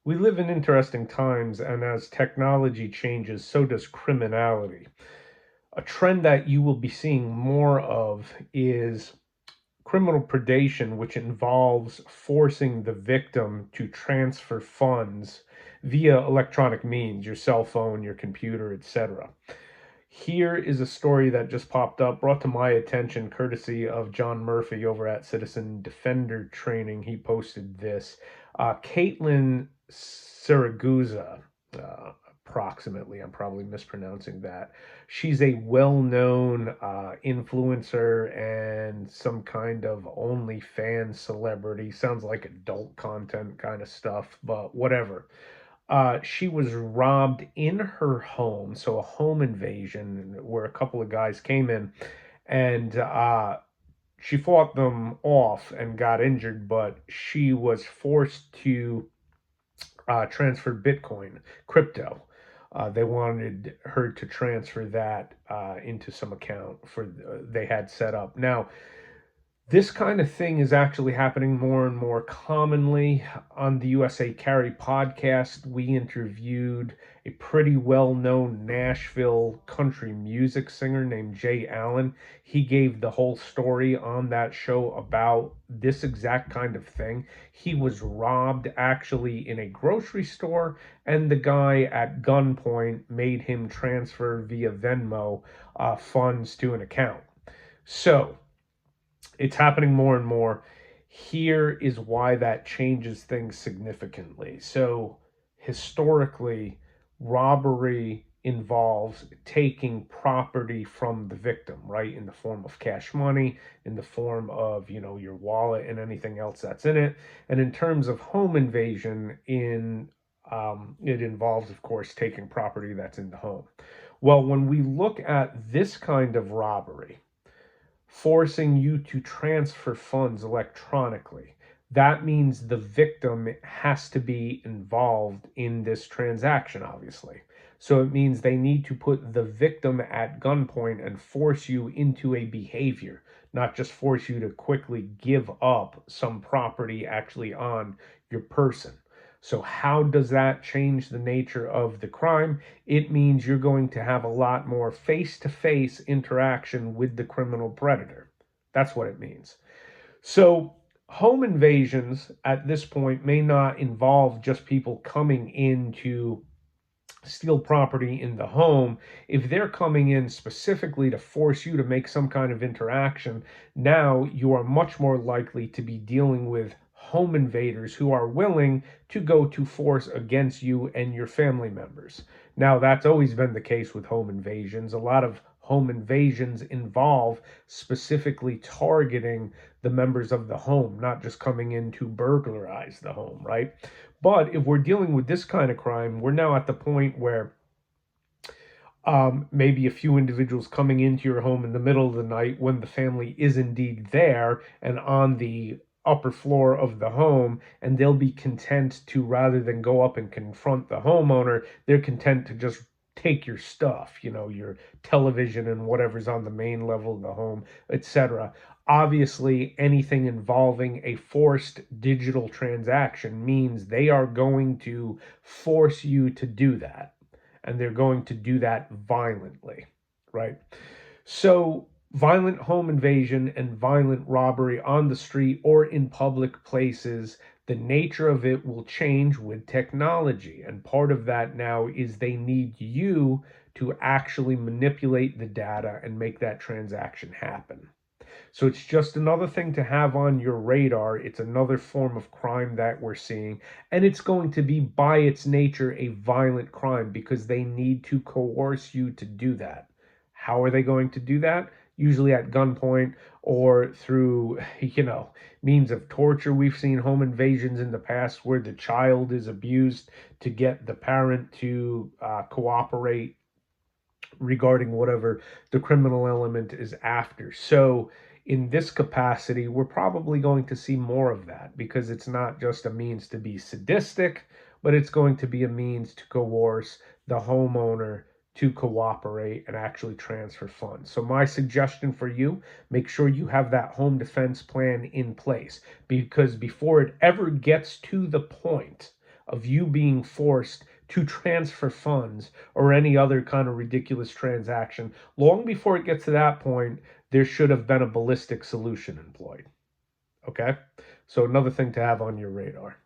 We live in interesting times, and as technology changes, so does criminality. A trend that you will be seeing more of is criminal predation, which involves forcing the victim to transfer funds via electronic means, your cell phone, your computer, etc. Here is a story that just popped up, brought to my attention courtesy of John Murphy over at Citizen Defender Training. He posted this. Caitlin Siragusa, approximately, I'm probably mispronouncing that. She's a well known influencer and some kind of OnlyFans celebrity. Sounds like adult content kind of stuff, but whatever. She was robbed in her home, so a home invasion where a couple of guys came in and she fought them off and got injured, but she was forced to transfer Bitcoin, crypto. They wanted her to transfer that into some account for they had set up. Now, this kind of thing is actually happening more and more commonly. On the USA Carry podcast, we interviewed a pretty well known Nashville country music singer named Jay Allen. He gave the whole story on that show about this exact kind of thing. He was robbed actually in a grocery store, and the guy at gunpoint made him transfer via Venmo funds to an account. So, it's happening more and more. Here is why that changes things significantly. So, historically, robbery involves taking property from the victim, right? In the form of cash money, in the form of, your wallet and anything else that's in it. And in terms of home invasion, it involves, of course, taking property that's in the home. Well, when we look at this kind of robbery, forcing you to transfer funds electronically. That means the victim has to be involved in this transaction, obviously. So it means they need to put the victim at gunpoint and force you into a behavior, not just force you to quickly give up some property actually on your person. So, how does that change the nature of the crime? It means you're going to have a lot more face to face interaction with the criminal predator. That's what it means. So, home invasions at this point may not involve just people coming in to steal property in the home. If they're coming in specifically to force you to make some kind of interaction, now you are much more likely to be dealing with home invaders who are willing to go to force against you and your family members. Now, that's always been the case with home invasions. A lot of home invasions involve specifically targeting the members of the home, not just coming in to burglarize the home, right? But if we're dealing with this kind of crime, we're now at the point where maybe a few individuals coming into your home in the middle of the night when the family is indeed there and on the upper floor of the home, and they'll be content to, rather than go up and confront the homeowner, they're content to just take your stuff, your television and whatever's on the main level of the home, etc. Obviously, anything involving a forced digital transaction means they are going to force you to do that, and they're going to do that violently, right? So, violent home invasion and violent robbery on the street or in public places, the nature of it will change with technology. And part of that now is they need you to actually manipulate the data and make that transaction happen. So it's just another thing to have on your radar. It's another form of crime that we're seeing. And it's going to be, by its nature, a violent crime because they need to coerce you to do that. How are they going to do that? Usually at gunpoint or through, means of torture. We've seen home invasions in the past where the child is abused to get the parent to cooperate regarding whatever the criminal element is after. So, in this capacity, we're probably going to see more of that because it's not just a means to be sadistic, but it's going to be a means to coerce the homeowner to cooperate and actually transfer funds. So, my suggestion for you, make sure you have that home defense plan in place because before it ever gets to the point of you being forced to transfer funds or any other kind of ridiculous transaction. Long before it gets to that point, there should have been a ballistic solution employed. Okay? So, another thing to have on your radar.